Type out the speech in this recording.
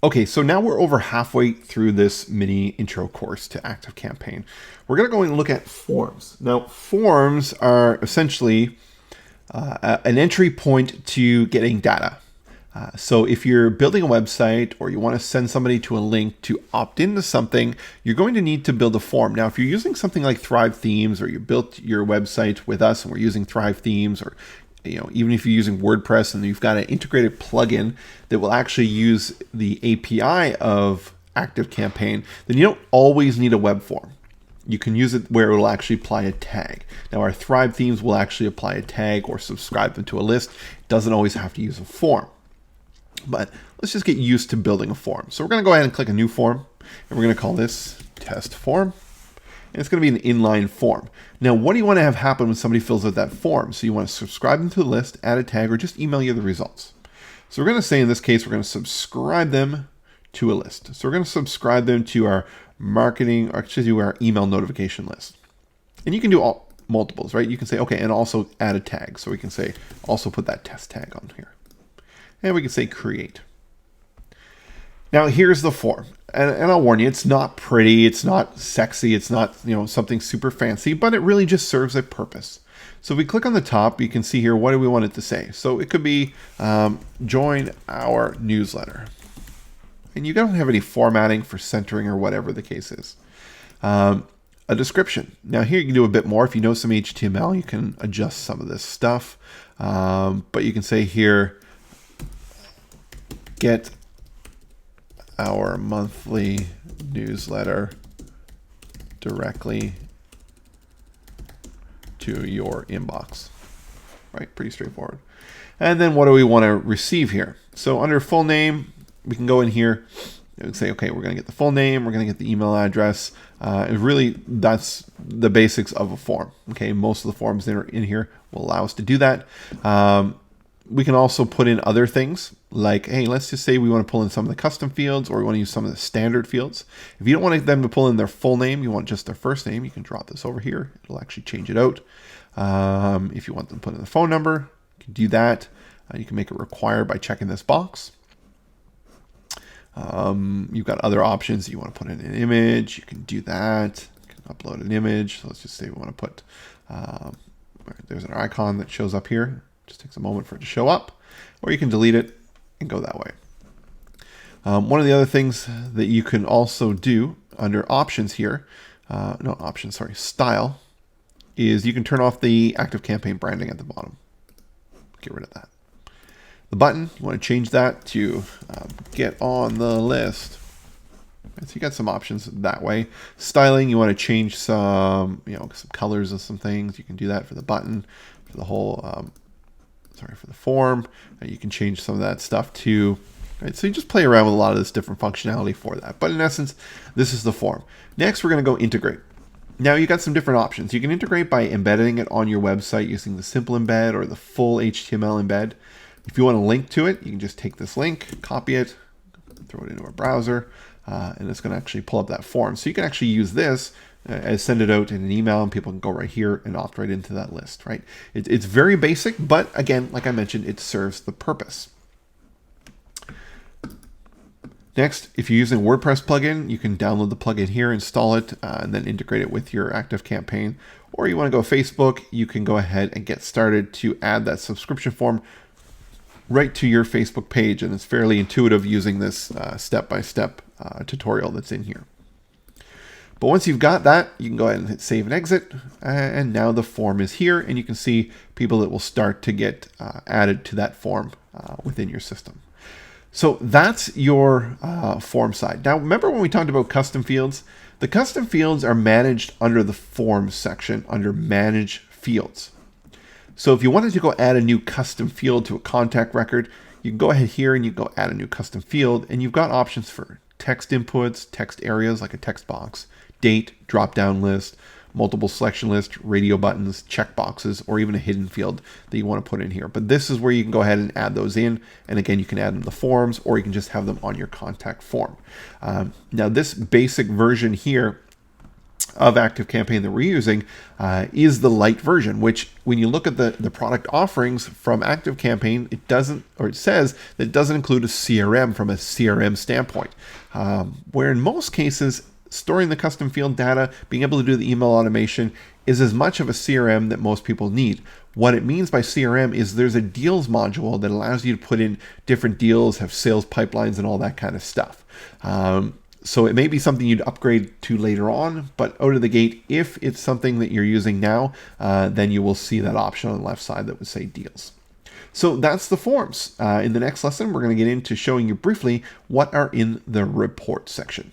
Okay, so now we're over halfway through this mini intro course to ActiveCampaign. We're going to go and look at forms. Now, forms are essentially an entry point to getting data. So if you're building a website or you want to send somebody to a link to opt into something, you're going to need to build a form. Now, if you're using something like Thrive Themes, or you built your website with us and we're using Thrive Themes, or even if you're using WordPress and you've got an integrated plugin that will actually use the API of ActiveCampaign, then you don't always need a web form. You can use it where it will actually apply a tag. Now, our Thrive Themes will actually apply a tag or subscribe them to a list. It doesn't always have to use a form. But let's just get used to building a form. So we're going to go ahead and click a new form, and we're going to call this test form. And it's going to be an inline form. Now, what do you want to have happen when somebody fills out that form? So you want to subscribe them to the list, add a tag, or just email you the results. So we're going to say in this case, we're going to subscribe them to a list. So we're going to subscribe them to our marketing, or actually to our email notification list. And you can do all multiples, right? You can say, okay, and also add a tag. So we can say, also put that test tag on here. And we can say create. Now here's the form. And I'll warn you, it's not pretty, it's not sexy, it's not something super fancy, but it really just serves a purpose. So if we click on the top, you can see here, what do we want it to say? So it could be join our newsletter. And you don't have any formatting for centering or whatever the case is. A description. Now here you can do a bit more. If you know some HTML, you can adjust some of this stuff. But you can say here, get our monthly newsletter directly to your inbox. Right, pretty straightforward. And then what do we want to receive here? So under full name, we can go in here and say, okay, we're going to get the full name, we're going to get the email address. And really, that's the basics of a form. Okay, most of the forms that are in here will allow us to do that. We can also put in other things like, hey, let's just say we want to pull in some of the custom fields, or we want to use some of the standard fields. If you don't want them to pull in their full name, you want just their first name, you can drop this over here. It'll actually change it out. If you want them to put in the phone number, you can do that. You can make it required by checking this box. You've got other options. You want to put in an image, you can do that. You can upload an image. So let's just say we want to put, there's an icon that shows up here. Just takes a moment for it to show up, or you can delete it and go that way. One of the other things that you can also do under options here, style, is you can turn off the ActiveCampaign branding at the bottom. Get rid of that. The button, you want to change that to get on the list. So you got some options that way. Styling, you want to change some, some colors of some things. You can do that for the button, for the whole, for the form. You can change some of that stuff too. Right? So you just play around with a lot of this different functionality for that. But in essence, this is the form. Next, we're going to go integrate. Now you got some different options. You can integrate by embedding it on your website using the simple embed or the full HTML embed. If you want to link to it, you can just take this link, copy it, throw it into a browser, and it's going to actually pull up that form. So you can actually use this as send it out in an email, and people can go right here and opt right into that list, right? It's very basic, but again, like I mentioned, it serves the purpose. Next, if you're using a WordPress plugin, you can download the plugin here, install it, and then integrate it with your ActiveCampaign. Or you want to go Facebook, you can go ahead and get started to add that subscription form right to your Facebook page, and it's fairly intuitive using this step-by-step tutorial that's in here. But once you've got that, you can go ahead and hit save and exit, and now the form is here, and you can see people that will start to get added to that form within your system. So that's your form side. Now, remember when we talked about custom fields? The custom fields are managed under the forms section under manage fields. So if you wanted to go add a new custom field to a contact record, you can go ahead here and you go add a new custom field, and you've got options for text inputs, text areas like a text box, date, drop-down list, multiple selection list, radio buttons, check boxes, or even a hidden field that you want to put in here. But this is where you can go ahead and add those in. And again, you can add them to the forms, or you can just have them on your contact form. Now this basic version here of ActiveCampaign that we're using is the light version, which when you look at the product offerings from ActiveCampaign, it says that it doesn't include a CRM from a CRM standpoint, where in most cases, storing the custom field data, being able to do the email automation is as much of a CRM that most people need. What it means by CRM is there's a deals module that allows you to put in different deals, have sales pipelines, and all that kind of stuff. So it may be something you'd upgrade to later on, but out of the gate, if it's something that you're using now, then you will see that option on the left side that would say deals. So that's the forms. In the next lesson, we're going to get into showing you briefly what are in the report section.